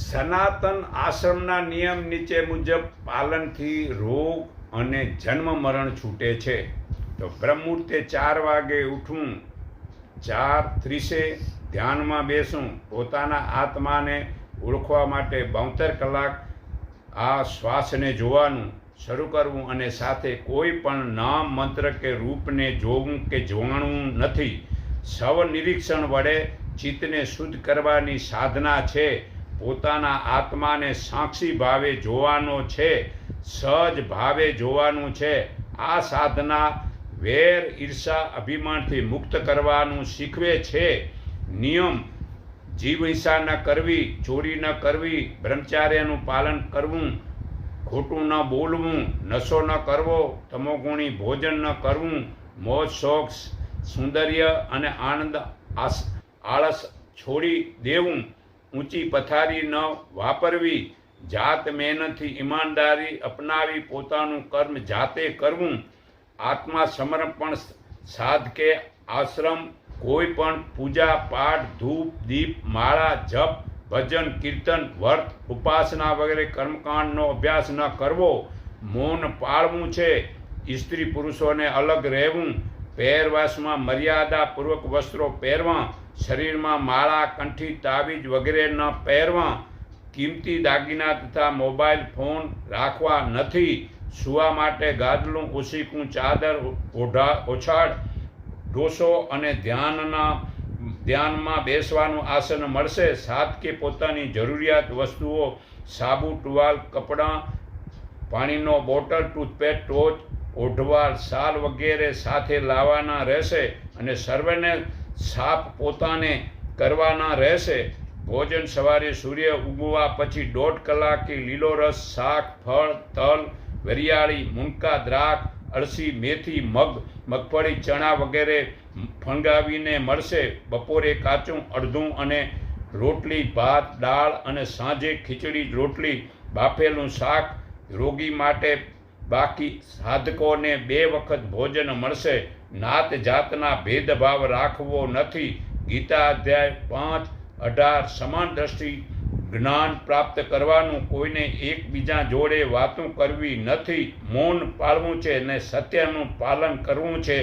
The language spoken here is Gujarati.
સનાતન આશ્રમના નિયમ નીચે મુજબ પાલનથી રોગ અને જન્મ મરણ છૂટે છે. તો બ્રહ્મુહૂર્તે 4 વાગે ઉઠવું, 4:30 ધ્યાનમાં બેસવું, પોતાના આત્માને ઓળખવા માટે 72 કલાક આ શ્વાસને જોવાનું શરૂ કરવું અને સાથે કોઈ પણ નામ, મંત્ર કે રૂપને જોવું કે જાણવું નથી. સ્વનિરીક્ષણ વડે ચિત્તને શુદ્ધ કરવાની સાધના છે. પોતાના આત્માને સાક્ષી ભાવે જોવાનો છે, સહજ ભાવે જોવાનું છે. આ સાધના વેર, ઈર્ષા, અભિમાનથી મુક્ત કરવાનું શીખવે છે. નિયમ: જીવ હિંસા ન કરવી, ચોરી ન કરવી, બ્રહ્મચાર્યનું પાલન કરવું, ખોટું ન બોલવું, નશો ન કરવો, તમોગુણી ભોજન ન કરવું, મોજ શોખ, સૌંદર્ય અને આનંદ, આળસ છોડી દેવું, ઊંચી પથારી ન વાપરવી, જાત મહેનતથી ઈમાનદારી અપનાવી પોતાનું કર્મ જાતે કરવું, આત્મા સમર્પણ, સાધકે આશ્રમ, કોઈ પણ પૂજા પાઠ, ધૂપ દીપ, માળા, જપ, ભજન, કીર્તન, વ્રત, ઉપાસના વગેરે કર્મકાંડનો અભ્યાસ ન કરવો, મૌન પાળવું છે. સ્ત્રી પુરુષોને અલગ રહેવું, પહેરવેશમાં મર્યાદાપૂર્વક વસ્ત્રો પહેરવા, શરીરમાં માળા, કંઠી, તાવીજ વગેરે ન પહેરવા, કિંમતી દાગીના તથા મોબાઈલ ફોન રાખવા નથી. સૂવા માટે ગાદલું, ઓશીકું, ચાદર, ઓછાડ, ડોસો અને ધ્યાનમાં બેસવાનું આસન મળશે. સાધકે પોતાની જરૂરિયાત વસ્તુઓ સાબુ, ટુવાલ, કપડાં, પાણીનો બોટલ, ટૂથપેસ્ટ, ટોચ, ઓઢવા, શાલ વગેરે સાથે લાવવાના રહેશે અને સર્વેને સાફ પોતાને કરવાના રહેશે. ભોજન: સવારે સૂર્ય ઉગવા પછી 1.5 કલાકે લીલો રસ, શાક, ફળ, તલ, વરિયાળી, મુનકા, દ્રાક્ષ, અળસી, મેથી, મગ, મગફળી, ચણા વગેરે ફણગાવીને મળશે. બપોરે કાચું અડધું અને રોટલી, ભાત, દાળ અને સાંજે ખીચડી, રોટલી, બાફેલું શાક. રોગી માટે બાકી સાધકોને 2 વખત ભોજન મળશે. નાત જાતના ભેદભાવ રાખવો નથી. ગીતા અધ્યાય 5:18 સમાન દ્રષ્ટિ જ્ઞાન પ્રાપ્ત કરવાનું, કોઈને એકબીજા જોડે વાતો કરવી નથી. મૌન પાળવું છે અને સત્યનું પાલન કરવું છે.